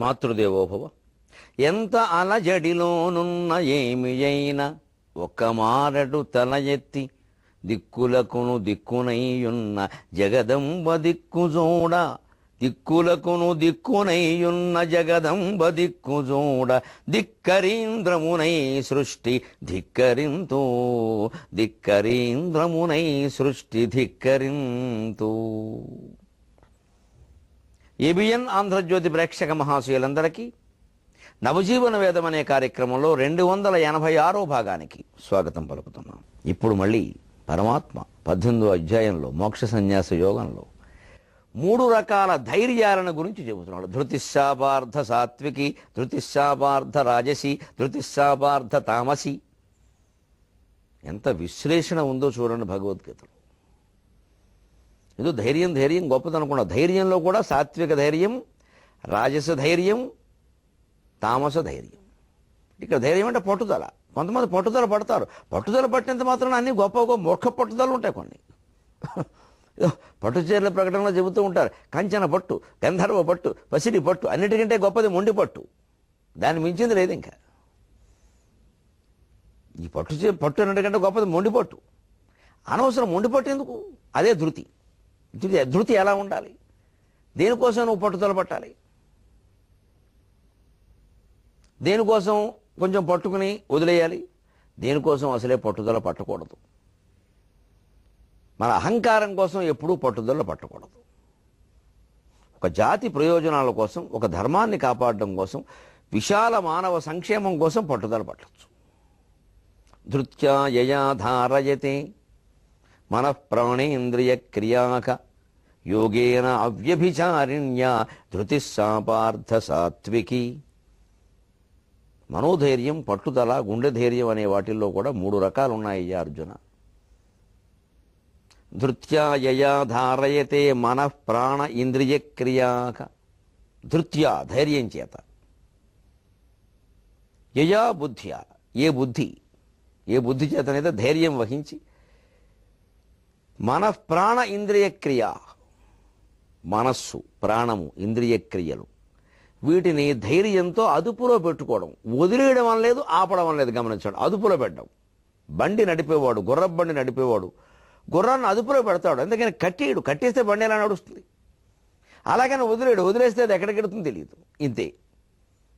మాతృదేవోభవ. ఎంత అలజడిలోనున్న ఏమి అయినా ఒక్క మారడు తల ఎత్తి దిక్కులకును దిక్కునైయున్న జగదంబ దిక్కుజోడ, దిక్కులకును దిక్కునైయున్న జగదంబ దిక్కుజోడ, ధిక్కరీంద్రమునై సృష్టి ధిక్కరింతు, ధిక్కరీంద్రమునై సృష్టి ధిక్కరింతు. ఏబిఎన్ ఆంధ్రజ్యోతి ప్రేక్షక మహాశయులందరికీ నవజీవన వేదం అనే కార్యక్రమంలో 286వ భాగానికి స్వాగతం పలుకుతున్నాం. ఇప్పుడు మళ్ళీ పరమాత్మ 18వ అధ్యాయంలో మోక్ష సన్యాస యోగంలో 3 రకాల ధైర్యాలను గురించి చెబుతున్నాడు. ధృతిశాపార్థ సాత్వికి, ధృతిశాపార్థ రాజసి, ధృతిశాపార్థ తామసి. ఎంత విశ్లేషణ ఉందో చూడండి భగవద్గీతలో. ఏదో ధైర్యం ధైర్యం గొప్పదనుకున్నా, ధైర్యంలో కూడా సాత్విక ధైర్యం, రాజస ధైర్యం, తామస ధైర్యం. ఇక్కడ ధైర్యం అంటే పట్టుదల. కొంతమంది పట్టుదల పడతారు, పట్టుదల పట్టినంత మాత్రం అన్ని గొప్ప మూర్ఖ పట్టుదల ఉంటాయి. కొన్ని పట్టుచీరల ప్రకటనలో చెబుతూ ఉంటారు, కంచన పట్టు, గంధర్వ పట్టు, పసిడి పట్టు, అన్నిటికంటే గొప్పది మొండి పట్టు, దాన్ని మించింది లేదు. ఇంకా ఈ పట్టు అన్నిటికంటే గొప్పది మొండి పట్టు. అనవసరం మొండి పట్టు ఎందుకు? అదే ధృతి. ధృతి ఎలా ఉండాలి? దేనికోసం నువ్వు పట్టుదల పట్టాలి? దేనికోసం కొంచెం పట్టుకుని వదిలేయాలి, దేనికోసం అసలే పట్టుదల పట్టకూడదు. మన అహంకారం కోసం ఎప్పుడూ పట్టుదల పట్టకూడదు. ఒక జాతి ప్రయోజనాల కోసం, ఒక ధర్మాన్ని కాపాడడం కోసం, విశాల మానవ సంక్షేమం కోసం పట్టుదల పట్టవచ్చు. ధృత్యా యయా ధారయతే మనఃప్రాణేంద్రియ క్రియాక యోగేన అవ్యభిచారిణ్యా ధృతిశాపార్థ సాత్వికి. మనోధైర్యం, పట్టుదల, గుండె ధైర్యం అనే వాటిల్లో కూడా 3 రకాలు ఉన్నాయి అర్జున. ధృత్యా యయా ధారయతే మనఃప్రాణ ఇంద్రియ క్రియాక. ధృత్యా ధైర్యం చేత, యయా బుద్ధ్యా ఏ బుద్ధి చేతనైతే ధైర్యం వహించి, మనఃప్రాణ ఇంద్రియ క్రియ మనస్సు, ప్రాణము, ఇంద్రియ క్రియలు వీటిని ధైర్యంతో అదుపులో పెట్టుకోవడం. వదిలేయడం అనలేదు, ఆపడం అనలేదు. గమనించండి, అదుపులో పెట్టడం. బండి నడిపేవాడు, బండి నడిపేవాడు గుర్రాన్ని అదుపులో పెడతాడు. అందుకని కట్టేస్తే బండి ఎలా నడుస్తుంది? అలాగని వదిలేస్తే అది ఎక్కడికి వెడుతుందో తెలియదు. ఇంతే.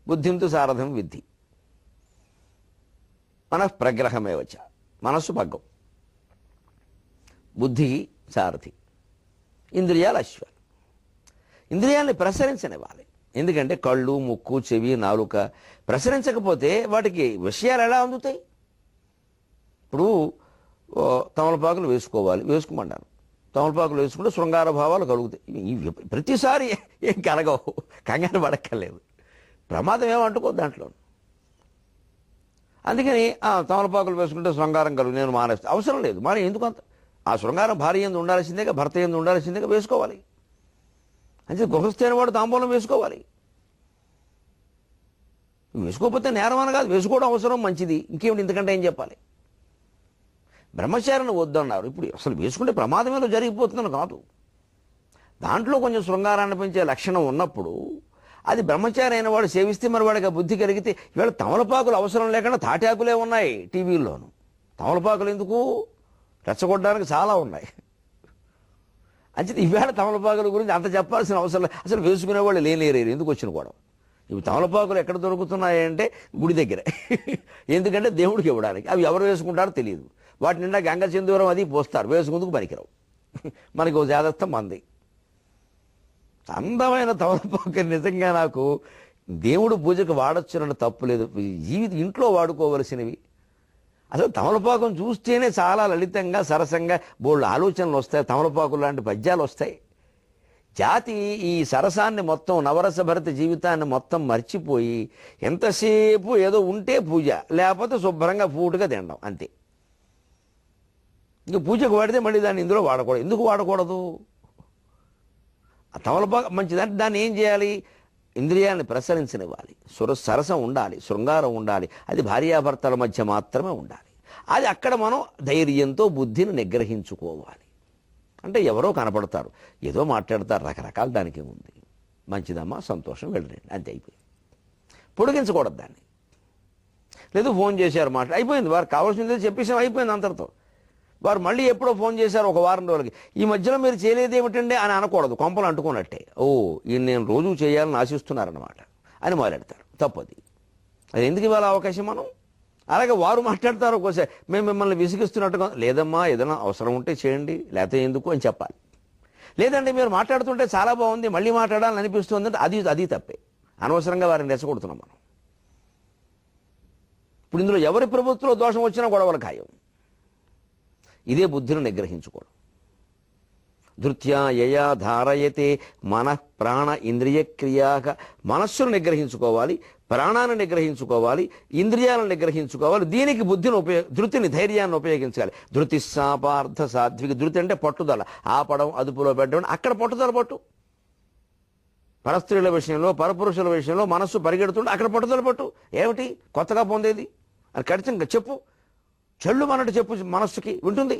బుద్ధింతు సారథం విద్ధి. మనఃప్రగ్రహమే వచ్చ, మనస్సు పగ్గం, బుద్ధి సారథి, ఇంద్రియాలు అశ్వాలు. ఇంద్రియాల్ని ప్రసరించనివ్వాలి. ఎందుకంటే కళ్ళు, ముక్కు, చెవి, నాలుక ప్రసరించకపోతే వాటికి విషయాలు ఎలా అందుతాయి? ఇప్పుడు తమలపాకులు వేసుకోమన్నాను. తమలపాకులు వేసుకుంటే శృంగార భావాలు కలుగుతాయి. ప్రతిసారి ఏం కలగవు, కంగారు పడక్కర్లేదు. ప్రమాదం ఏమంటుకోదు దాంట్లో. అందుకని తమలపాకులు వేసుకుంటే శృంగారం నేను మానేస్తాను, అవసరం లేదు. ఎందుకు అంత? ఆ శృంగారం భార్య ఎందు ఉండాల్సిందేగా, భర్త ఎందు ఉండాల్సిందేగా, వేసుకోవాలి. అంటే గృహస్థైన వాడు తాంబూలం వేసుకోవాలి. వేసుకోకపోతే నేరం అని కాదు, వేసుకోవడం అవసరం, మంచిది. ఇంకేమిటి ఇంతకంటే ఏం చెప్పాలి? బ్రహ్మచారిని వద్దన్నారు. ఇప్పుడు అసలు వేసుకుంటే ప్రమాదమేదో జరిగిపోతుందని కాదు. దాంట్లో కొంచెం శృంగారాన్ని పెంచే లక్షణం ఉన్నప్పుడు అది బ్రహ్మచారి అయిన వాడు సేవిస్తే మరి వాడికి ఆ బుద్ధి కలిగితే, ఇవాళ తమలపాకులు అవసరం లేకుండా తాటాకులే ఉన్నాయి టీవీల్లోనూ. తమలపాకులు ఎందుకు? రెచ్చగొట్టడానికి చాలా ఉన్నాయి. అంటే ఈవేళ తమలపాకుల గురించి అంత చెప్పాల్సిన అవసరం లేదు. అసలు వేసుకునేవాళ్ళు లేరు. ఎందుకు వచ్చిన గొడవ? ఇవి తమలపాకులు ఎక్కడ దొరుకుతున్నాయంటే గుడి దగ్గర. ఎందుకంటే దేవుడికి ఇవ్వడానికి. అవి ఎవరు వేసుకుంటారో తెలియదు. వాటి నిండా గంగ సింధూరం అది పోస్తారు, వేసుకుందుకు పనికిరావు. మనకి ఓ జాగ్రత్త మంది. అందమైన తమలపాకు నిజంగా నాకు దేవుడు పూజకు వాడొచ్చునన్న తప్పు లేదు. ఇంట్లో వాడుకోవలసినవి. అసలు తమలపాకును చూస్తేనే చాలా లలితంగా, సరసంగా బోల్డ్ ఆలోచనలు వస్తాయి. తమలపాకులు లాంటి పద్యాలు వస్తాయి. జాతి ఈ సరసాన్ని మొత్తం, నవరసభరిత జీవితాన్ని మొత్తం మర్చిపోయి ఎంతసేపు ఏదో ఉంటే పూజ, లేకపోతే శుభ్రంగా పూటుగా తినడం, అంతే. ఇంక పూజకు వాడితే మళ్ళీ దాన్ని ఇందులో వాడకూడదు. ఎందుకు వాడకూడదు? ఆ తమలపాకు మంచిదంటే దాన్ని ఏం చేయాలి? ఇంద్రియాన్ని ప్రసరించనివ్వాలి. సరసం ఉండాలి, శృంగారం ఉండాలి. అది భార్యాభర్తల మధ్య మాత్రమే ఉండాలి. అది అక్కడ మనం ధైర్యంతో బుద్ధిని నిగ్రహించుకోవాలి. అంటే ఎవరో కనపడతారు, ఏదో మాట్లాడతారు, రకరకాల దానికి ఉంది. మంచిదమ్మా, సంతోషం, వెళ్ళండి, అంతే అయిపోయింది. పొడిగించకూడదు దాన్ని. లేదు ఫోన్ చేశారు, అయిపోయింది, వారు కావాల్సింది చెప్పేసాం, అయిపోయింది అంతటితో. వారు మళ్ళీ ఎప్పుడో ఫోన్ చేశారు ఒక వారం రోజులకి, ఈ మధ్యలో మీరు చేయలేదు ఏమిటండి అని అనకూడదు, కొంపలు అంటుకున్నట్టే. ఈయన నేను రోజు చేయాలని ఆశిస్తున్నారన్నమాట అని మాట్లాడతారు. తప్పది. అది ఎందుకు ఇవ్వాలి అవకాశం మనం? అలాగే వారు మాట్లాడతారు ఒక్కోసారి, మేము మిమ్మల్ని విసిగిస్తున్నట్టుగా, లేదమ్మా ఏదైనా అవసరం ఉంటే చేయండి, లేకపోతే ఎందుకు అని చెప్పాలి. లేదండి మీరు మాట్లాడుతుంటే చాలా బాగుంది, మళ్ళీ మాట్లాడాలని అనిపిస్తుంది అంటే అది తప్పే. అనవసరంగా వారిని రెచ్చగొడుతున్నాం మనం. ఇప్పుడు ఇందులో ఎవరి ప్రభుత్వంలో దోషం వచ్చినా గొడవలు ఖాయం. ఇదే బుద్ధిని నిగ్రహించుకోవడం. ధృత్యా యయా ధారయతే మనః ప్రాణ ఇంద్రియ క్రియాక. మనస్సును నిగ్రహించుకోవాలి, ప్రాణాన్ని నిగ్రహించుకోవాలి, ఇంద్రియాలను నిగ్రహించుకోవాలి. దీనికి ధృతిని, ధైర్యాన్ని ఉపయోగించాలి. ధృతి సాపార్థ సాధ్విక. ధృతి అంటే పట్టుదల, ఆపడం, అదుపులో పెట్టడం. అక్కడ పట్టుదల పట్టు. పరస్త్రీల విషయంలో, పరపురుషుల విషయంలో మనస్సు పరిగెడుతుంటే అక్కడ పట్టుదల పట్టు. ఏమిటి కొత్తగా పొందేది అని ఖచ్చితంగా చెప్పు. చెల్లు మనట్టు చెప్పు, మనస్సుకి వింటుంది.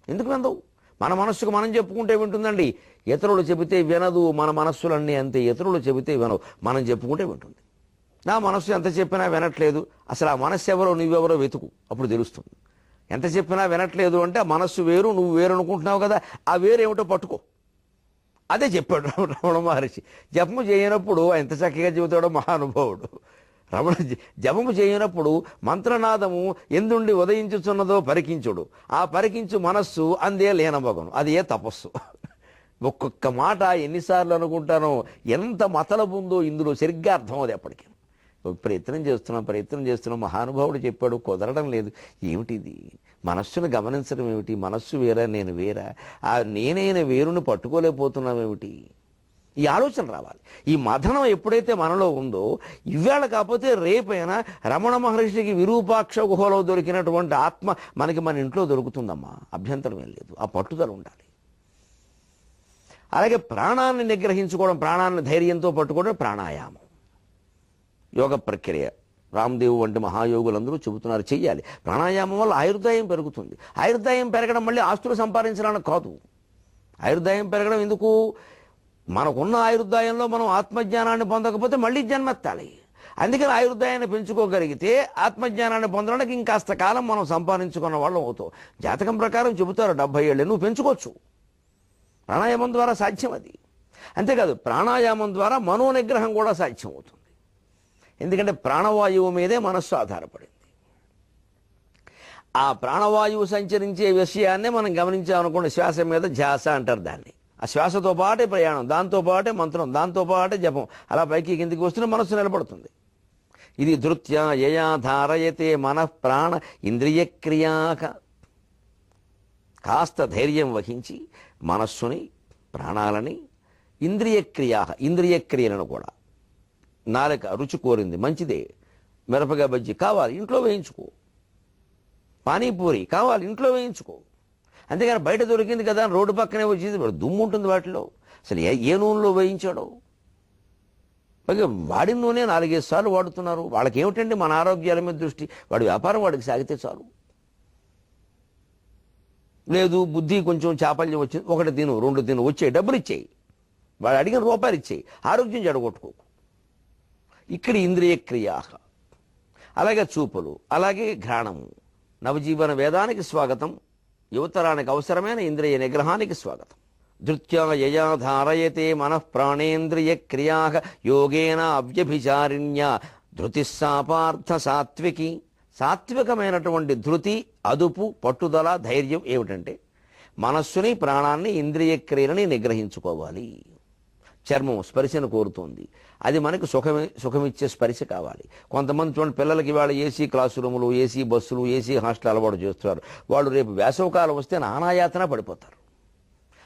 ఎందుకు వినదు? మన మనస్సుకు మనం చెప్పుకుంటే వింటుందండి. ఇతరులు చెబితే వినదు. మన మనస్సులన్నీ అంతే, ఇతరులు చెబితే వినవు, మనం చెప్పుకుంటే వింటుంది. నా మనస్సు ఎంత చెప్పినా వినట్లేదు, అసలు ఆ మనస్సు ఎవరో నువ్వెవరో వెతుకు, అప్పుడు తెలుస్తుంది. ఎంత చెప్పినా వినట్లేదు అంటే ఆ మనస్సు వేరు, నువ్వు వేరు అనుకుంటున్నావు కదా, ఆ వేరేమిటో పట్టుకో. అదే చెప్పాడు రమణ మహర్షి. జపము చేయనప్పుడు ఎంత చక్కగా చెబుతాడో మహానుభావుడు. రమణ జపము చేయనప్పుడు మంత్రనాదము ఎందుండి ఉదయించుచున్నదో పరికించుడు, ఆ పరికించు మనస్సు అందే లీనమగను, అది ఏ తపస్సు. ఒక్కొక్క మాట ఎన్నిసార్లు అనుకుంటానో, ఎంత మతలబుందో ఇందులో సరిగ్గా అర్థం అవుతుంది ఎప్పటికీ. ప్రయత్నం చేస్తున్నాం, మహానుభావుడు చెప్పాడు, కుదరడం లేదు. ఏమిటిది? మనస్సును గమనించడం ఏమిటి? మనస్సు వేరా, నేను వేరా, ఆ నేనైన వేరుని పట్టుకోలేకపోతున్నామేమిటి? ఈ ఆలోచన రావాలి. ఈ మథనం ఎప్పుడైతే మనలో ఉందో, ఇవాళ కాకపోతే రేపైనా రమణ మహర్షికి విరూపాక్ష గుహలో దొరికినటువంటి ఆత్మ మనకి మన ఇంట్లో దొరుకుతుందమ్మా, అభ్యంతరం ఏం లేదు. ఆ పట్టుదల ఉండాలి. అలాగే ప్రాణాన్ని నిగ్రహించుకోవడం, ప్రాణాన్ని ధైర్యంతో పట్టుకోవడం ప్రాణాయామం, యోగ ప్రక్రియ. రామ్దేవ్ వంటి మహాయోగులందరూ చెబుతున్నారు చెయ్యాలి. ప్రాణాయామం వల్ల ఆయుర్దాయం పెరుగుతుంది. ఆయుర్దాయం పెరగడం మళ్ళీ ఆస్తులు సంపాదించడానికి కాదు. ఆయుర్దాయం పెరగడం ఎందుకు? మనకున్న ఆయుర్దాయంలో మనం ఆత్మజ్ఞానాన్ని పొందకపోతే మళ్ళీ జన్మెత్తాలి. అందుకని ఆయుర్దాయాన్ని పెంచుకోగలిగితే ఆత్మజ్ఞానాన్ని పొందడానికి ఇంకాస్త కాలం మనం సంపాదించుకున్న వాళ్ళం అవుతాం. జాతకం ప్రకారం చెబుతారు 70 ఏళ్ళు నువ్వు పెంచుకోవచ్చు. ప్రాణాయామం ద్వారా సాధ్యం అది. అంతేకాదు ప్రాణాయామం ద్వారా మనోనిగ్రహం కూడా సాధ్యం అవుతుంది. ఎందుకంటే ప్రాణవాయువు మీదే మనస్సు ఆధారపడింది. ఆ ప్రాణవాయువు సంచరించే విషయాన్నే మనం గమనించామనుకోండి, శ్వాస మీద ధ్యాస అంటారు దాన్ని. ఆ శ్వాసతో పాటే ప్రయాణం, దాంతో పాటే మంత్రం, దాంతో పాటే జపం, అలా పైకి కిందికి వస్తున్న మనస్సు నిలబడుతుంది. ఇది ధృత్యా యయా ధారయతే మనః ప్రాణ ఇంద్రియ క్రియాక. కాస్త ధైర్యం వహించి మనస్సుని, ప్రాణాలని, ఇంద్రియ క్రియలను కూడా. నాలుక రుచి కోరింది, మంచిదే, మిరపకాయ బజ్జీ కావాలి ఇంట్లో వేయించుకో, పానీపూరి కావాలి ఇంట్లో వేయించుకో. అంతేగాని బయట దొరికింది కదా రోడ్డు పక్కనే వచ్చేది, దుమ్ము ఉంటుంది వాటిలో, అసలు ఏ నూనెలో వేయించాడో. పైగా వాడిన నూనె 4-5 సార్లు వాడుతున్నారు. వాళ్ళకి ఏమిటండి మన ఆరోగ్యాల మీద దృష్టి? వాడి వ్యాపారం వాడికి సాగితే చాలు. లేదు బుద్ధి కొంచెం చాపల్యం వచ్చింది, 1 తిను 2 తిను, వచ్చేయి డబ్బులు ఇచ్చేయి, వాడు అడిగిన రూపాయలు ఇచ్చేయి, ఆరోగ్యం చెడగొట్టుకోకు. ఇక్కడ ఇంద్రియ క్రియా, అలాగే చూపులు, అలాగే ఘ్రాణము. నవజీవన వేదానికి స్వాగతం. యువతరానికి అవసరమైన ఇంద్రియ నిగ్రహానికి స్వాగతం. ధృత్యా యయా ధారయతే మనః ప్రాణేంద్రియ క్రియా యోగేన అవ్యభిచారిణ్య ధృతి సాపార్థ సాత్వికి. సాత్వికమైనటువంటి ధృతి, అదుపు, పట్టుదల, ధైర్యం ఏమిటంటే మనస్సుని, ప్రాణాన్ని, ఇంద్రియ క్రియలని నిగ్రహించుకోవాలి. చర్మం స్పర్శను కోరుతోంది, అది మనకు సుఖమిచ్చే స్పర్శ కావాలి. కొంతమంది చూడండి, పిల్లలకి వాళ్ళ ఏసీ క్లాసు రూములు, ఏసీ బస్సులు, ఏసీ హాస్టల్ అలవాటు చేస్తున్నారు. వాళ్ళు రేపు వేసవకాలం వస్తే నానాయాతన పడిపోతారు.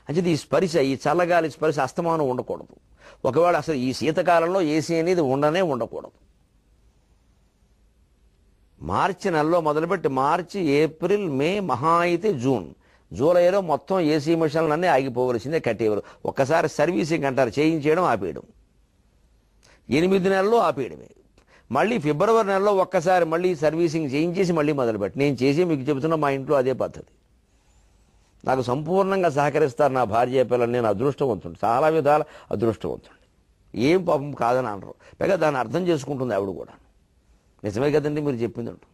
అంటే ఈ స్పర్శ, ఈ చల్లగాలి స్పర్శ అస్తమానం ఉండకూడదు. ఒకవేళ అసలు ఈ శీతకాలంలో ఏసీ అనేది ఉండకూడదు. మార్చి నెలలో మొదలుపెట్టి మార్చి, ఏప్రిల్, మే, మహా అయితే జూన్, జూలైలో మొత్తం ఏసీ మిషన్లన్నీ ఆగిపోవలసిందే, కట్టేవారు. ఒక్కసారి సర్వీసింగ్ అంటారు, చేయించేయడం ఆపేయడం. 8 నెలల్లో ఆపేయడమే. మళ్ళీ ఫిబ్రవరి నెలలో ఒక్కసారి మళ్ళీ సర్వీసింగ్ చేయించేసి మళ్ళీ మొదలుపెట్టి. నేను చేసి మీకు చెబుతున్నా, మా ఇంట్లో అదే పద్ధతి. నాకు సంపూర్ణంగా సహకరిస్తారు నా భార్య పిల్లలు. నేను అదృష్టవంతుడు, చాలా విధాల అదృష్టవంతుడు. ఏం పాపం కాదని అనరు. పైగా దాన్ని అర్థం చేసుకుంటుంది ఆవిడ కూడా. నిజమే కదండి మీరు చెప్పింది అంటూ.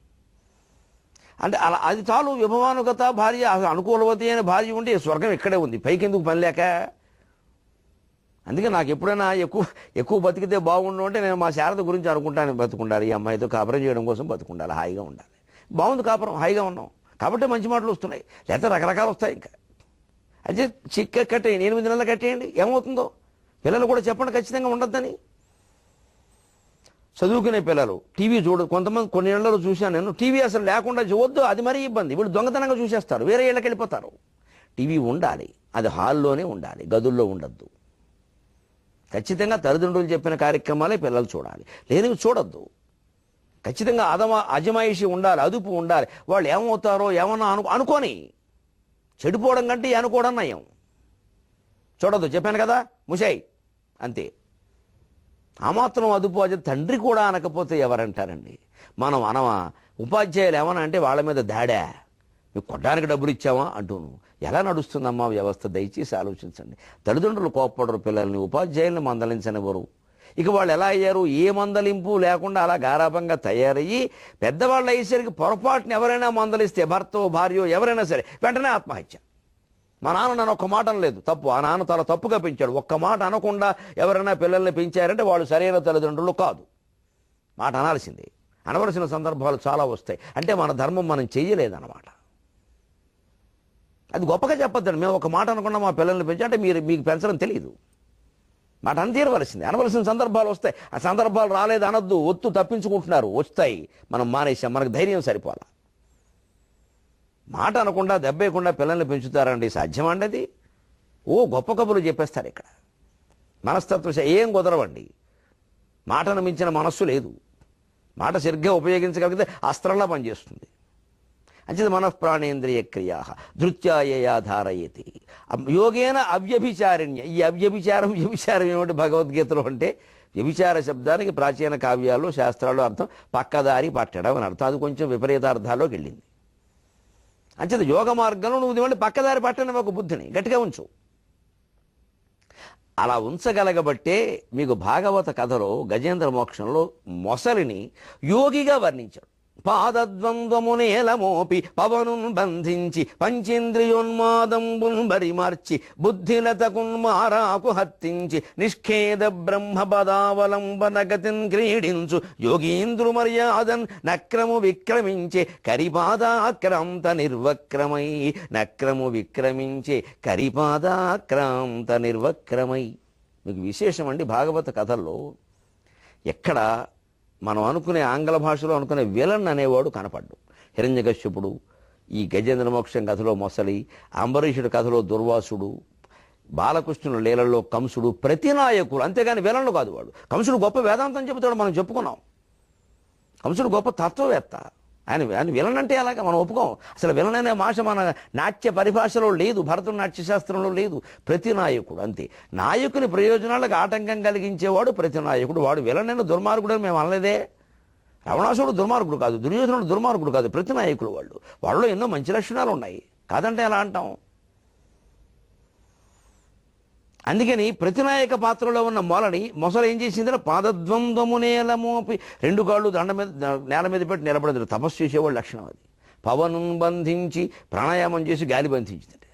అంటే అలా అది చాలు. విభవానుగత భార్య, అనుకూలవతి అయిన భార్య ఉంటే స్వర్గం ఇక్కడే ఉంది, పైకి ఎందుకు పని లేక. అందుకే నాకు ఎప్పుడైనా ఎక్కువ బతికితే బాగుండు అంటే నేను మా శారద గురించి అనుకుంటాను. బతుకుండాలి, ఈ అమ్మాయితో కాపురం చేయడం కోసం బతుకుండాలి, హాయిగా ఉండాలి. బాగుంది కాపురం, హాయిగా ఉన్నాం కాబట్టి మంచి మాటలు వస్తున్నాయి, లేకపోతే రకరకాలు వస్తాయి. ఇంకా అయితే కట్టేయండి, 8 నెలలు కట్టేయండి, ఏమవుతుందో. పిల్లలు కూడా చెప్పండి ఖచ్చితంగా ఉండొద్దని. చదువుకునే పిల్లలు టీవీ చూడదు. కొంతమంది కొన్ని ఏళ్లలో చూశాను నేను, టీవీ అసలు లేకుండా చూడొద్దు, అది మరీ ఇబ్బంది. వీళ్ళు దొంగతనంగా చూసేస్తారు, వేరే ఇళ్ళకి వెళ్ళిపోతారు. టీవీ ఉండాలి, అది హాల్లోనే ఉండాలి, గదుల్లో ఉండద్దు. ఖచ్చితంగా తల్లిదండ్రులు చెప్పిన కార్యక్రమాలే పిల్లలు చూడాలి, లేనివి చూడొద్దు. ఖచ్చితంగా అజమాయిషి ఉండాలి, అదుపు ఉండాలి. వాళ్ళు ఏమవుతారో ఏమన్నా అనుకోని చెడిపోవడం కంటే అనుకోవడం నయం. చూడొద్దు, చెప్పాను కదా, ముషాయి అంతే. ఆ మాత్రం అదుపు తండ్రి కూడా అనకపోతే ఎవరంటారండి. మనం అనమా? ఉపాధ్యాయులు ఏమన్నా అంటే వాళ్ళ మీద దాడా, మీకు కొట్టడానికి డబ్బులు ఇచ్చామా అంటూను. ఎలా నడుస్తుందమ్మా వ్యవస్థ? దయచేసి ఆలోచించండి. తల్లిదండ్రులు కోప్పడరు పిల్లల్ని, ఉపాధ్యాయుల్ని మందలించనివ్వరు. ఇక వాళ్ళు ఎలా అయ్యారు? ఏ మందలింపు లేకుండా అలా గారాభంగా తయారయ్యి పెద్దవాళ్ళు అయ్యేసరికి పొరపాటుని ఎవరైనా మందలిస్తే, భర్తో భార్యో ఎవరైనా సరే, వెంటనే ఆత్మహత్య. మా నాన్న నన్ను ఒక్క మాట అనలేదు, తప్పు. ఆ నాన్న చాలా తప్పుగా పెంచాడు. ఒక్క మాట అనకుండా ఎవరైనా పిల్లల్ని పెంచారంటే వాళ్ళు సరైన తల్లిదండ్రులు కాదు. మాట అనాల్సిందే. అనవలసిన సందర్భాలు చాలా వస్తాయి. అంటే మన ధర్మం మనం చెయ్యలేదన్నమాట. అది గొప్పగా చెప్పొద్దండి. మేము ఒక మాట అనకుండా మా పిల్లల్ని పెంచి అంటే మీకు పెంచడం తెలియదు. మాట అని తీరవలసిందే. అనవలసిన సందర్భాలు వస్తాయి. ఆ సందర్భాలు రాలేదు అనొద్దు, ఒత్తు తప్పించుకుంటున్నారు, వస్తాయి. మనం మానేసాం, మనకు ధైర్యం సరిపోలా. మాట అనకుండా దెబ్బేయకుండా పిల్లల్ని పెంచుతారండి, సాధ్యమండి అది? గొప్ప కబుర్లు చెప్పేస్తారు ఇక్కడ. మనస్తత్వ ఏం కుదరవండి. మాటను మించిన మనస్సు లేదు. మాట సరిగ్గా ఉపయోగించగలిగితే అస్త్రంలా పనిచేస్తుంది. అంచేది మనఃప్రాణేంద్రియ క్రియా ధృత్యాయయా ధారయతి యోగేన అవ్యభిచారిణ్య. ఈ వ్యభిచారం ఏమిటి భగవద్గీతలో అంటే? వ్యభిచార శబ్దానికి ప్రాచీన కావ్యాల్లో శాస్త్రాల్లో అర్థం పక్కదారి పట్టడం అని అర్థం. అది కొంచెం విపరీతార్థాల్లోకి వెళ్ళింది. అంచేది యోగ మార్గంలో నువ్వు మళ్ళీ పక్కదారి పట్టని ఒక బుద్ధిని గట్టిగా ఉంచు. అలా ఉంచగలగబట్టే మీకు భాగవత కథలో గజేంద్ర మోక్షంలో మొసలిని యోగిగా వర్ణించాడు. పాదద్వంద్వమునేలమోపి పవనున్ బంధించి పంచేంద్రియోన్మాదంబున్ బరిమార్చి బుద్ధిలతకున్మారాకు హత్తించి నిష్ఖేద బ్రహ్మపదావలంబనగతిన్ క్రీడించు యోగీంద్రు మర్యాదన్ నక్రము విక్రమించే కరిపాదాక్రాంత నిర్వక్రమై. నక్రము విక్రమించే కరిపాదాక్రాంత నిర్వక్రమై. మీకు విశేషం అండి భాగవత కథల్లో ఎక్కడ మనం అనుకునే ఆంగ్ల భాషలో అనుకునే విలన్ అనేవాడు కనపడ్డు. హిరణ్యకశ్యపుడు, ఈ గజేంద్ర మోక్షం కథలో మొసలి, అంబరీషుడి కథలో దుర్వాసుడు, బాలకృష్ణుల లీలల్లో కంసుడు, ప్రతి నాయకుడు. అంతేగాని విలన్లు కాదు వాడు. కంసుడు గొప్ప వేదాంతం చెబుతాడు, మనం చెప్పుకున్నాం. కంసుడు గొప్ప తత్వవేత్త. ఆయన విలన్ అంటే అలాగా మనం ఒప్పుకోం. అసలు విలన్ అనే భాష మన నాట్య పరిభాషలో లేదు, భరతుడి నాట్యశాస్త్రంలో లేదు. ప్రతి నాయకుడు అంతే. నాయకుని ప్రయోజనాలకు ఆటంకం కలిగించేవాడు ప్రతి నాయకుడు. వాడు విలన్ అయిన దుర్మార్గుడు అని మేము అనలేదే. రావణాసుడు దుర్మార్గుడు కాదు, దుర్యోధనుడు దుర్మార్గుడు కాదు, ప్రతి నాయకుడు వాళ్ళు. వాళ్ళలో ఎన్నో మంచి లక్షణాలు ఉన్నాయి, కాదంటే ఎలా అంటాం? అందుకని ప్రతినాయక పాత్రలో ఉన్న మొసలు ఏం చేసిందంటే పాదద్వంద్వమునేలమోపి, 2 కాళ్ళు నేల మీద పెట్టి నిలబడదు. తపస్సు చేసేవాళ్ళు లక్షణం అది. పవనున్ బంధించి ప్రాణాయామం చేసి గాలి బంధించిందంటే.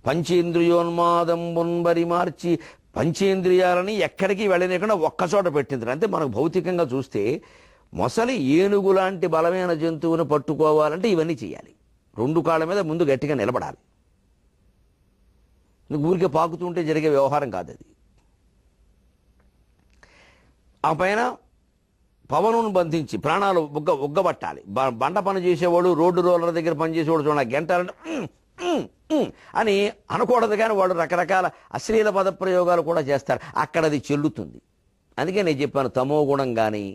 పంచేంద్రియోన్మాదంబున్ బరిమార్చి, పంచేంద్రియాలని ఎక్కడికి వెళ్ళలేకుండా ఒక్కచోట పెట్టింది. అంటే మనకు భౌతికంగా చూస్తే మొసలి ఏనుగు లాంటి బలమైన జంతువును పట్టుకోవాలంటే ఇవన్నీ చేయాలి. 2 కాళ్ళ మీద ముందు గట్టిగా నిలబడాలి. ఊరికే పాకుతుంటే జరిగే వ్యవహారం కాదు అది. ఆ పైన పవనును బంధించి ప్రాణాలు ఉగ్గబట్టాలి. బండ పని చేసేవాడు, రోడ్డు రోలర్ దగ్గర పనిచేసేవాడు చూడాలి, గంటాలంటే అని అనకూడదు. కానీ వాళ్ళు రకరకాల అశ్లీల పదప్రయోగాలు కూడా చేస్తారు. అక్కడ అది చెల్లుతుంది. అందుకే నేను చెప్పాను, తమో గుణం కానీ,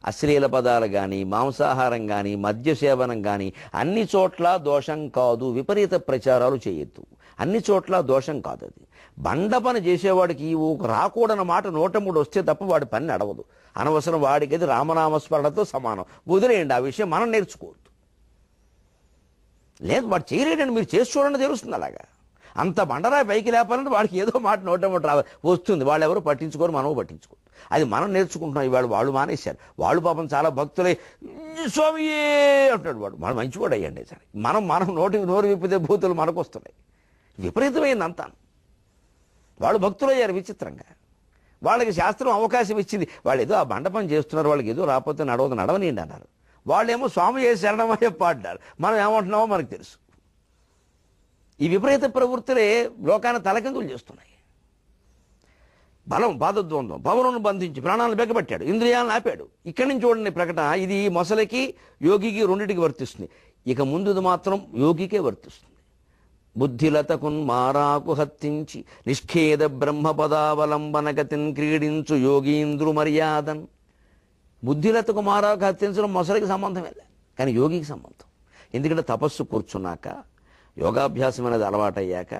అశ్లీల పదాలు కానీ, మాంసాహారం కానీ, మద్య సేవనం కానీ అన్ని చోట్ల దోషం కాదు. విపరీత ప్రచారాలు చేయొద్దు. అన్ని చోట్ల దోషం కాదు అది. బండ పని చేసేవాడికి రాకూడని మాట 103 వస్తే తప్ప వాడి పని నడవదు. అనవసరం వాడికి అది రామనామస్మరణతో సమానం. వదిలేయండి, ఆ విషయం మనం నేర్చుకోవద్దు. లేదు వాడు చేయలేడండి, మీరు చేసి చూడండి తెలుస్తుంది. అలాగా అంత బండరాయి పైకి లేపాలంటే వాడికి ఏదో మాట నోటమోట వస్తుంది. వాళ్ళు ఎవరు పట్టించుకోరు, మనము పట్టించుకోరు. అది మనం నేర్చుకుంటున్నాం. ఇవాళ వాళ్ళు మానేశారు. వాళ్ళు పాపం చాలా భక్తులై స్వామియే అంటాడు. వాడు మంచివాడు అయ్యండి. సరే మనం నోరు విప్పితే భూతులు మనకు వస్తున్నాయి. విపరీతమైంది అంతా. వాళ్ళు భక్తులయ్యారు విచిత్రంగా. వాళ్ళకి శాస్త్రం అవకాశం ఇచ్చింది. వాళ్ళు ఏదో ఆ బండపం చేస్తున్నారు, వాళ్ళకి ఏదో రాకపోతే నడవనియండి అన్నారు. వాళ్ళేమో స్వామి ఏ శరణమయ్య పాడ్డారు. మనం ఏమంటున్నామో మనకు తెలుసు. ఈ విపరీత ప్రవృత్తులే లోకాన్ని తలకిందులు చేస్తున్నాయి. బలం పాదద్వంద్వం పవనును బంధించి ప్రాణాలను బెగ్గబెట్టాడు, ఇంద్రియాలను ఆపాడు. ఇక్కడి నుంచి చూడండి ప్రకటన. ఇది మొసలికి యోగికి రెండింటికి వర్తిస్తుంది. ఇక ముందుది మాత్రం యోగికే వర్తిస్తుంది. బుద్ధిలతకున్ మారాకు హత్తించి నిష్ఖేద బ్రహ్మపదావలంబన గతిని క్రీడించు యోగీంద్రు మర్యాదన్. బుద్ధిలతకు మారాకు హత్తించడం మొసలికి సంబంధం లేదు, కానీ యోగికి సంబంధం. ఎందుకంటే తపస్సు కూర్చున్నాక, యోగాభ్యాసం అనేది అలవాటయ్యాక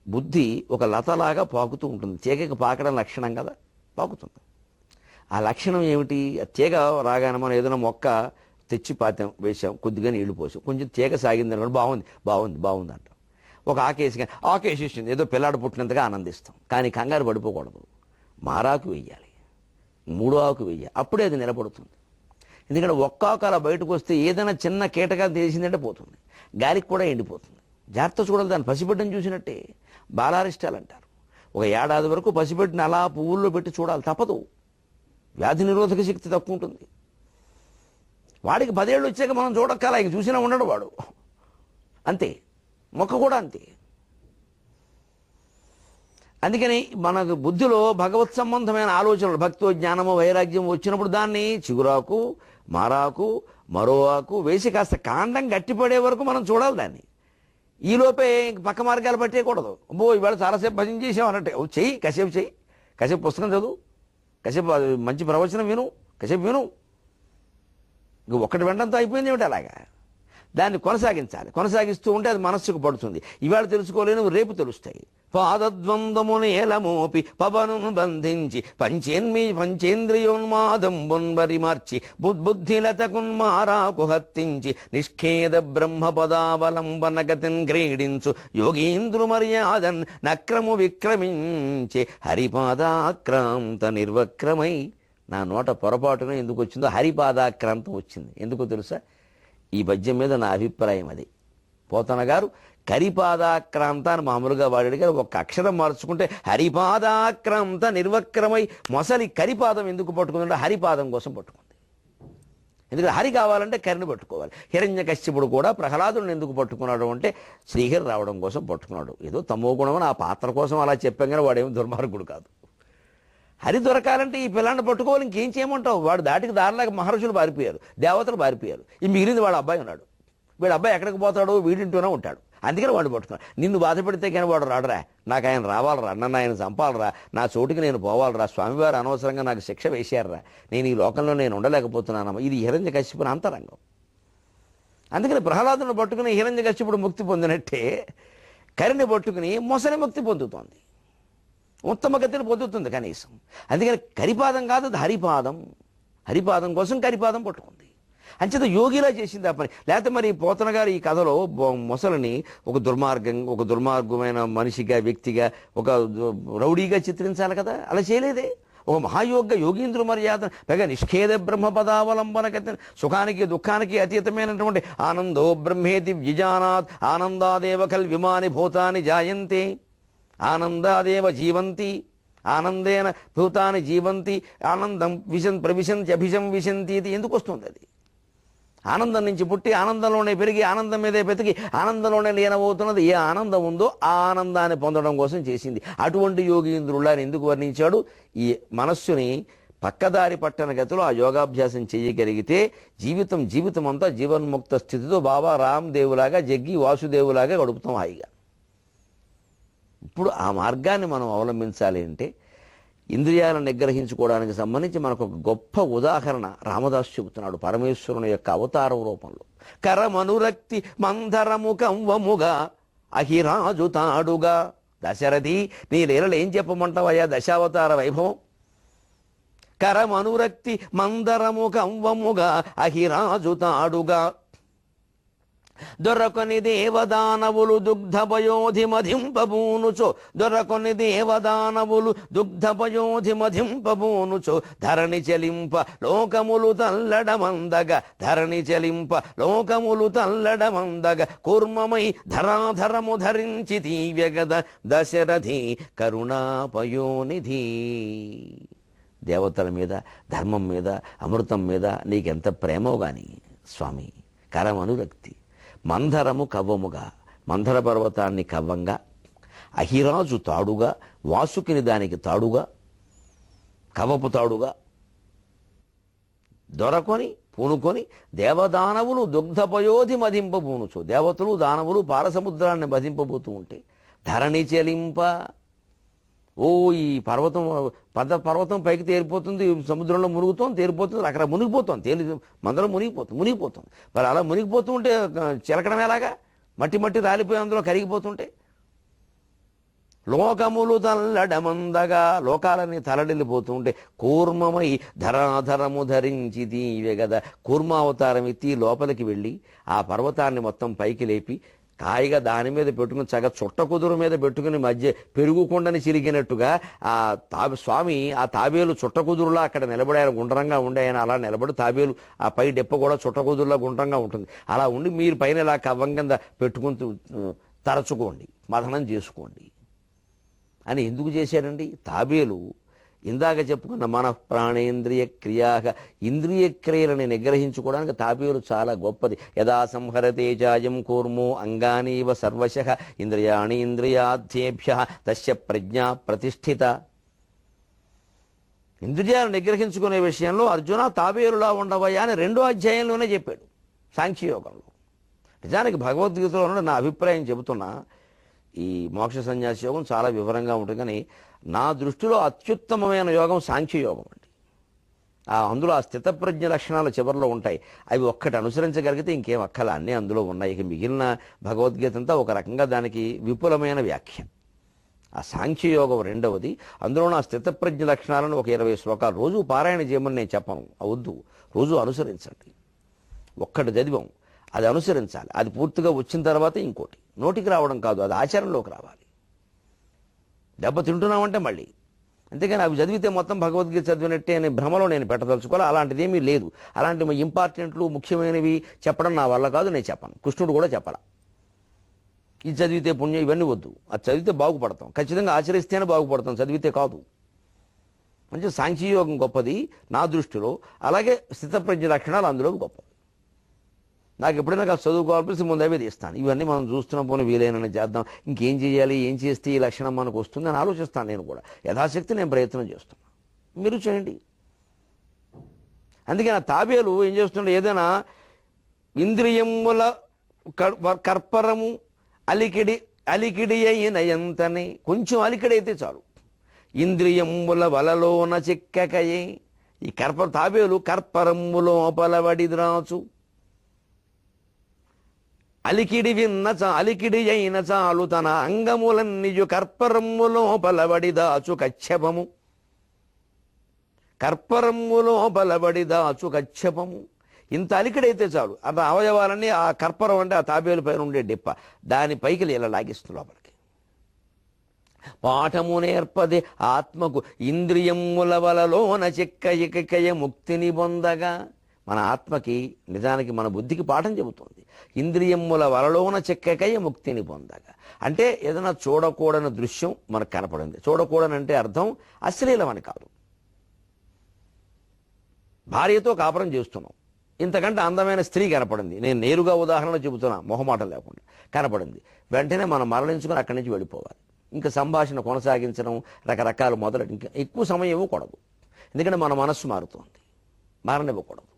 బుద్ధి ఒక లతలాగా పాకుతూ ఉంటుంది. తీగకి పాకడం లక్షణం కదా, పాకుతుంది. ఆ లక్షణం ఏమిటి? తీగ రాగానే మనం ఏదైనా మొక్క తెచ్చి పాతాం, వేసాం, కొద్దిగా నీళ్లు పోసాం, కొంచెం తీగ సాగింది అనుకోండి, బాగుంది అంటాం. ఒక ఆకేసేసింది, ఏదో పిల్లాడు పుట్టినంతగా ఆనందిస్తాం. కానీ కంగారు పడిపోకూడదు. మారాకు వెయ్యాలి, మూడో ఆకు వెయ్యాలి, అప్పుడే అది నిలబడుతుంది. ఎందుకంటే ఒక్క ఆకు అలా బయటకు వస్తే ఏదైనా చిన్న కీటకాలు తెలిసిందంటే పోతుంది, గాలికి కూడా ఎండిపోతుంది. జాగ్రత్త చూడాలి. దాన్ని పసిబిడ్డను చూసినట్టే బాలారిష్టాలు అంటారు. ఒక ఏడాది వరకు పసిబిడ్డని అలా పువ్వుల్లో పెట్టి చూడాలి, తప్పదు. వ్యాధి నిరోధక శక్తి తక్కువ ఉంటుంది. వాడికి 10 ఏళ్ళు వచ్చాక మనం చూడక్కల, ఇంక చూసినా ఉండడు వాడు. అంతే, మొక్క కూడా అంతే. అందుకని మనకు బుద్ధిలో భగవత్ సంబంధమైన ఆలోచనలు, భక్తో జ్ఞానము వైరాగ్యం వచ్చినప్పుడు దాన్ని చిగురాకు, మారాకు, మరో ఆకు వేసి కాస్త కాండం గట్టిపడే వరకు మనం చూడాలి దాన్ని. ఈలోపే పక్క మార్గాలు పట్టేయకూడదు. ఇవాళ చాలాసేపు భజన చేసాం అన్నట్టే చెయ్యి, కాసేపు పుస్తకం చదువు, కాసేపు మంచి ప్రవచనం విను, కాసేపు విను. ఇంక ఒక్కటి వెంటంతో అయిపోయింది ఏమిటి? అలాగా దాన్ని కొనసాగించాలి. కొనసాగిస్తూ ఉంటే అది మనస్సుకు పడుతుంది. ఇవాళ తెలుసుకోలేని రేపు తెలుస్తాయి. పాదద్వంద్వముని ఏలమోపి పవనును బంధించి పంచేంద్రియోన్మాదంబున్బరి మార్చి బుద్ధిలతకున్మారాకు హత్తించి నిష్ఖేద బ్రహ్మపదావలంబన గతిన్ క్రీడించు యోగీంద్రు మర్యాదన్ నక్రము విక్రమించి హరిపాదాక్రాంత నిర్వక్రమై. నా నోట పొరపాటున ఎందుకు వచ్చిందో హరిపాదాక్రాంతం వచ్చింది. ఎందుకో తెలుసా? ఈ పద్యం మీద నా అభిప్రాయం అది. పోతన గారు కరిపాదాక్రాంత అని మామూలుగా వాడాడు, కానీ ఒక అక్షరం మార్చుకుంటే హరిపాదాక్రాంత నిర్వక్రమై. మొసలి కరిపాదం ఎందుకు పట్టుకుందంటే హరిపాదం కోసం పట్టుకుంది. ఎందుకంటే హరి కావాలంటే కరిని పట్టుకోవాలి. హిరణ్యకశ్యపుడు కూడా ప్రహ్లాదుని ఎందుకు పట్టుకున్నాడు అంటే శ్రీహరి రావడం కోసం పట్టుకున్నాడు. ఏదో తమో గుణం అని ఆ పాత్ర కోసం అలా చెప్పాం, కానీ వాడేమి దుర్మార్గుడు కాదు. హరి దొరకాలంటే ఈ పిల్లాన్ని పట్టుకోవాలి, ఇంకేం చేయమంటావు? వాడు దారిలాగా మహర్షులు పారిపోయారు, దేవతలు పారిపోయారు. ఈ మిగిలింది వాడు అబ్బాయి ఉన్నాడు. వీడు అబ్బాయి ఎక్కడికి పోతాడు? వీడింటూనే ఉంటాడు. అందుకని వాడు పట్టుకున్నాడు. నిన్ను బాధ పెడితే కానీ వాడు రాడరా, నాకు ఆయన రావాలరా, నన్ను ఆయన చంపాలరా, నా చోటుకి నేను పోవాలరా, స్వామివారు అనవసరంగా నాకు శిక్ష వేశారా, నేను ఈ లోకంలో నేను ఉండలేకపోతున్నాను. ఇది హిరణ్యకశ్యపుని అంతరంగం. అందుకని ప్రహ్లాదుని పట్టుకుని హిరణ్యకశ్యపుడు ముక్తి పొందినట్టే కరిని పట్టుకుని మొసలి ముక్తి పొందుతోంది, ఉత్తమ గతిని పొందుతుంది కనీసం. అందుకని కరిపాదం కాదు, అది హరిపాదం. హరిపాదం కోసం కరిపాదం పట్టుకుంది. అంచేత యోగిలా చేసింది ఆ పని. లేకపోతే మరి పోతన గారు ఈ కథలో మొసలిని ఒక దుర్మార్గమైన మనిషిగా, వ్యక్తిగా, ఒక రౌడీగా చిత్రించాలి కదా, అలా చేయలేదే. ఒక మహాయోగ యోగీంద్రు మర్యాద, పైగా నిష్ఖేద బ్రహ్మపదావలంబన గతి, సుఖానికి దుఃఖానికి అతీతమైనటువంటి ఆనందో బ్రహ్మేతి విజానాత్ ఆనందాదేవ కల్ విమాని భూతాని జాయంతే ఆనందాదేవ జీవంతి ఆనందేన భూతాన్ని జీవంతి ఆనందం ప్రవిశంతి అభిశం విశంతి. ఇది ఎందుకు వస్తుంది? అది ఆనందం నుంచి పుట్టి ఆనందంలోనే పెరిగి ఆనందం మీదే బతికి ఆనందంలోనే లీనమవుతున్నది. ఏ ఆనందం ఉందో ఆ ఆనందాన్ని పొందడం కోసం చేసింది. అటువంటి యోగీంద్రుళ్ళని ఎందుకు వర్ణించాడు? ఈ మనస్సుని పక్కదారి పట్టణ గతిలో ఆ యోగాభ్యాసం చేయగలిగితే జీవితం అంతా జీవన్ముక్త స్థితితో బాబా రామ్దేవులాగా, జగ్గి వాసుదేవులాగా గడుపుతాం హాయిగా. ఇప్పుడు ఆ మార్గాన్ని మనం అవలంబించాలి అంటే ఇంద్రియాలను నిగ్రహించుకోవడానికి సంబంధించి మనకు ఒక గొప్ప ఉదాహరణ రామదాసు చెబుతున్నాడు పరమేశ్వరుని యొక్క అవతారం రూపంలో. కరమనురక్తి మందరము కంవముగా అహిరాజు తాడుగా. దశరథి, నీ లీలలు ఏం చెప్పమంటావయ్యా దశావతార వైభవం? కరమనురక్తి మందరము కంవముగా అహిరాజు తాడుగా దొరకొని దేవదానవులు దుగ్ధపయోధి మధింపబూనుచో దొరకొని దేవదానవులు దుగ్ధపయోధి మధింపబూనుచో ధరణి చెలింప లోకములు తల్లడమందగ ధరణి చెలింప లోకములు తల్లడమందగ కూర్మమై ధరాధరము ధరించి తీవ్యగద దశరథి కరుణాపయోనిధి. దేవతల మీద, ధర్మం మీద, అమృతం మీద నీకెంత ప్రేమో గాని స్వామి. కరమనురక్తి మంధరము కవ్వముగా, మంధర పర్వతాన్ని కవ్వంగా, అహిరాజు తాడుగా, వాసుకిని దానికి తాడుగా, కవపు తాడుగా దొరకొని పూనుకొని దేవదానవులు దుగ్ధపయోధి మదింపబూనుచు, దేవతలు దానవులు పాలసముద్రాన్ని మదింపబోతూ ఉంటే ధరణి చెలింప. ఓ ఈ పర్వతం పైకి తేలిపోతుంది, సముద్రంలో మునుగుతోంది, తేలిపోతుంది, అక్కడ మునిగిపోతుంది, మందరం మునిగిపోతుంది. మరి అలా మునిగిపోతూ ఉంటే చిలకడం ఎలాగా? మట్టి రాలిపోయి అందులో కరిగిపోతుంటే లోకములు తల్లడమందగా, లోకాలని తలడిల్లిపోతూ ఉంటే కూర్మమై ధరాధరము ధరించి తీవే కదా, కూర్మావతారం ఎత్తి లోపలికి వెళ్ళి ఆ పర్వతాన్ని మొత్తం పైకి లేపి కాయిగా దాని మీద పెట్టుకుని చక్కగా చుట్ట కుదురు మీద పెట్టుకుని మధ్య పెరుగుకుండని చిరిగినట్టుగా స్వామి ఆ తాబేలు చుట్ట కుదురులా అక్కడ నిలబడి ఆయన గుండ్రంగా ఉండే, ఆయన అలా నిలబడి తాబేలు ఆ పై డెప్ప కూడా చుట్ట కుదురులా గుండ్రంగా ఉంటుంది. అలా ఉండి మీరు పైన ఇలా కవ్వం కింద పెట్టుకుని తరచుకోండి, మథనం చేసుకోండి అని ఎందుకు చేశారండి? తాబేలు ఇందాక చెప్పుకున్న మన ప్రాణేంద్రియ క్రియాగా, ఇంద్రియ క్రియలని నిగ్రహించుకోవడానికి తాబేలు చాలా గొప్పది. యదా సంహరతే జాయం కూర్మో అంగానీవ సర్వశః ఇంద్రియాణి ఇంద్రియాధ్యేభ్య తస్య ప్రజ్ఞా ప్రతిష్ఠిత. ఇంద్రియాలు నిగ్రహించుకునే విషయంలో అర్జున తాబేలులా ఉండవయ్యా అని 2వ అధ్యాయంలోనే చెప్పాడు సాంఖ్యయోగంలో. నిజానికి భగవద్గీతలో నా అభిప్రాయం చెబుతున్నా, ఈ మోక్ష సన్యాస యోగం చాలా వివరంగా ఉంటుంది, కానీ నా దృష్టిలో అత్యుత్తమమైన యోగం సాంఖ్యయోగం అండి. అందులో ఆ స్థితప్రజ్ఞ లక్షణాలు చివరిలో ఉంటాయి. అవి ఒక్కటి అనుసరించగలిగితే ఇంకేం అక్కల అన్నీ అందులో ఉన్నాయి. ఇక మిగిలిన భగవద్గీత అంతా ఒక రకంగా దానికి విపులమైన వ్యాఖ్య. ఆ సాంఖ్యయోగం 2వది. అందులో నా స్థితప్రజ్ఞ లక్షణాలను ఒక 20 శ్లోకాలు రోజు పారాయణ చేయమని నేను చెప్పను, అవద్దు. రోజు అనుసరించండి. ఒక్కటి చదివాం, అది అనుసరించాలి. అది పూర్తిగా వచ్చిన తర్వాత ఇంకోటి నోటికి రావడం కాదు, అది ఆచరణలోకి రావాలి. దెబ్బ తింటున్నామంటే మళ్ళీ, అంతేగాని అవి చదివితే మొత్తం భగవద్గీత చదివినట్టే అనే భ్రమలో నేను పెట్టదలుచుకోవాలి. అలాంటిది ఏమీ లేదు. అలాంటి ఇంపార్టెంట్లు ముఖ్యమైనవి చెప్పడం నా వల్ల కాదు, నేను చెప్పను. కృష్ణుడు కూడా చెప్పాల ఇది చదివితే పుణ్యం, ఇవన్నీ వద్దు. అది చదివితే బాగుపడతాం, ఖచ్చితంగా ఆచరిస్తేనే బాగుపడతాం, చదివితే కాదు. మంచి సాంఖ్యయోగం గొప్పది నా దృష్టిలో. అలాగే స్థితప్రజ్ఞ లక్షణాలు అందులో గొప్పవి. నాకు ఎప్పుడైనా కాదు చదువుకోవాల్సి ముందు అవే తీస్తాను. ఇవన్నీ మనం చూస్తున్నాం, పోనీ వీలైనా చేద్దాం, ఇంకేం చేయాలి, ఏం చేస్తే ఈ లక్షణం మనకు వస్తుంది అని ఆలోచిస్తాను. నేను కూడా యథాశక్తి నేను ప్రయత్నం చేస్తున్నాను, మీరు చేయండి. అందుకే నా తాబేలు ఏం చేస్తుండే, ఏదైనా ఇంద్రియముల కర్పరము అలికిడి అయిన ఎంతనే, కొంచెం అలికిడి అయితే చాలు. ఇంద్రియముల వలలోన చిక్కకయే, ఈ తాబేలు కర్పరములో పలవడి ద్రాచు, అలికిడి అయిన చాలు తన అంగములన్నియు కర్పరమ్ములో పలబడి దాచు కచ్చపము, కర్పరమ్ములో పలబడి దాచు కచ్చపము. ఇంత అలికిడైతే చాలు, అట్లా అవయవాలన్నీ ఆ కర్పరం అంటే ఆ తాబేలు పైన ఉండే డిప్ప, దాని పైకి ఇలా లాగిస్తుంది లోపలికి. పాఠము నేర్పదే ఆత్మకు ఇంద్రియముల వలలోన చిక్కయ ముక్తిని పొందగా. మన ఆత్మకి, నిజానికి మన బుద్ధికి పాఠం చెబుతుంది. ఇంద్రియముల వలలోన చెక్కకయ్య ముక్తిని పొందగా అంటే ఏదైనా చూడకూడని దృశ్యం మనకు కనపడింది. చూడకూడని అంటే అర్థం అశ్లీలం అని కాదు. భార్యతో కాపురం చేస్తున్నాం, ఇంతకంటే అందమైన స్త్రీ కనపడింది, నేను నేరుగా ఉదాహరణ చెబుతున్నా, మొహమాటం లేకుండా కనపడింది, వెంటనే మనం మరలించుకొని అక్కడి నుంచి వెళ్ళిపోవాలి. ఇంకా సంభాషణ కొనసాగించడం, రకరకాలు మొదలెట్టి ఇంకా ఎక్కువ సమయం ఇవ్వకూడదు. ఎందుకంటే మన మనస్సు మారుతోంది, మారనివ్వకూడదు.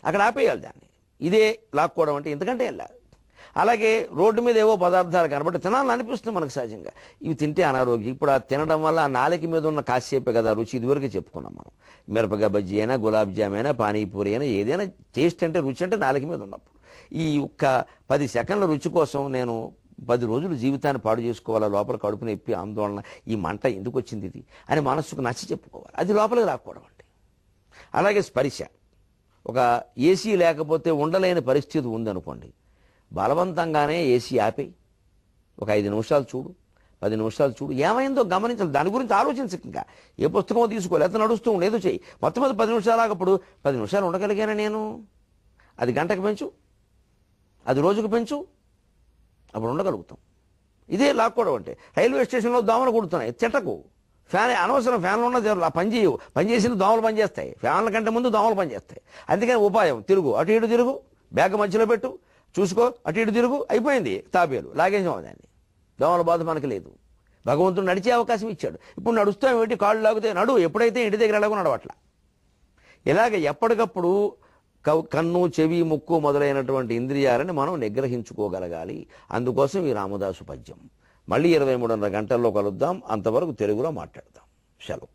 అక్కడ ఆపేయాలి దాన్ని. ఇదే లాక్కోవడం అంటే ఇంతకంటే వెళ్ళాలి. అలాగే రోడ్డు మీద ఏవో పదార్థాలు కనబట్టి తినాలని అనిపిస్తుంది మనకు సహజంగా. ఇవి తింటే అనారోగ్యం. ఇప్పుడు ఆ తినడం వల్ల ఆ నాలుక మీద ఉన్న కాసేపే కదా రుచి. ఇదివరకు చెప్పుకున్నాం మనం. మిరపకాయ బజ్జీ అయినా, గులాబ్ జామ్ అయినా, పానీపూరి అయినా, ఏదైనా టేస్ట్ అంటే రుచి అంటే నాలుక మీద ఉన్నప్పుడు. ఈ ఒక్క 10 సెకండ్ల రుచి కోసం నేను 10 రోజులు జీవితాన్ని పాడు చేసుకోవాలా, లోపల కడుపు నొప్పి, ఆందోళన, ఈ మంట ఎందుకు వచ్చింది ఇది అని మనస్సుకు నచ్చి చెప్పుకోవాలి. అది లోపలికి రాకపోవడం అంటే. అలాగే స్పర్శ, ఒక ఏసీ లేకపోతే ఉండలేని పరిస్థితి ఉందనుకోండి, బలవంతంగానే ఏసీ ఆపేయి, ఒక 5 నిమిషాలు చూడు, 10 నిమిషాలు చూడు, ఏమైందో గమనించాలి. దాని గురించి ఆలోచించక, ఇంకా ఏ పుస్తకమో తీసుకోవాలి, ఎంత నడుస్తూ ఉండేదో చెయ్యి. మొత్తం మీద 10 నిమిషాలు ఆగప్పుడు 10 నిమిషాలు ఉండగలిగాను నేను, అది గంటకు పెంచు, అది రోజుకు పెంచు, అప్పుడు ఉండగలుగుతాం. ఇదే లాక్కోవడం అంటే. రైల్వే స్టేషన్లో దోమలు కుడుతున్నాయి, తిట్టకు. ఫ్యాన్ అనవసరం, ఫ్యాన్లు ఉన్నది పని చేయవు, పనిచేసిన దోమలు పనిచేస్తాయి, ఫ్యాన్ల కంటే ముందు దోమలు పనిచేస్తాయి. అందుకని ఉపాయం, తిరుగు, అటు ఇటు తిరుగు, బ్యాగ్ మధ్యలో పెట్టు, చూసుకో, అటు ఇటు తిరుగు, అయిపోయింది తాబేలు, లాగేసాం దాన్ని. దోమల బాధ మనకి లేదు. భగవంతుడు నడిచే అవకాశం ఇచ్చాడు. ఇప్పుడు నడుస్తాం ఏంటి, కాళ్ళు లాగితే నడు, ఎప్పుడైతే ఇంటి దగ్గర ఎలాగో నడవట్ల. ఇలాగ ఎప్పటికప్పుడు కన్ను, చెవి, ముక్కు మొదలైనటువంటి ఇంద్రియాలని మనం నిగ్రహించుకోగలగాలి. అందుకోసం ఈ రామదాసు పద్యం. మళ్ళీ 23:30 గంటల్లో కలుద్దాం. అంతవరకు తెలుగులో మాట్లాడదాం. సెలవు.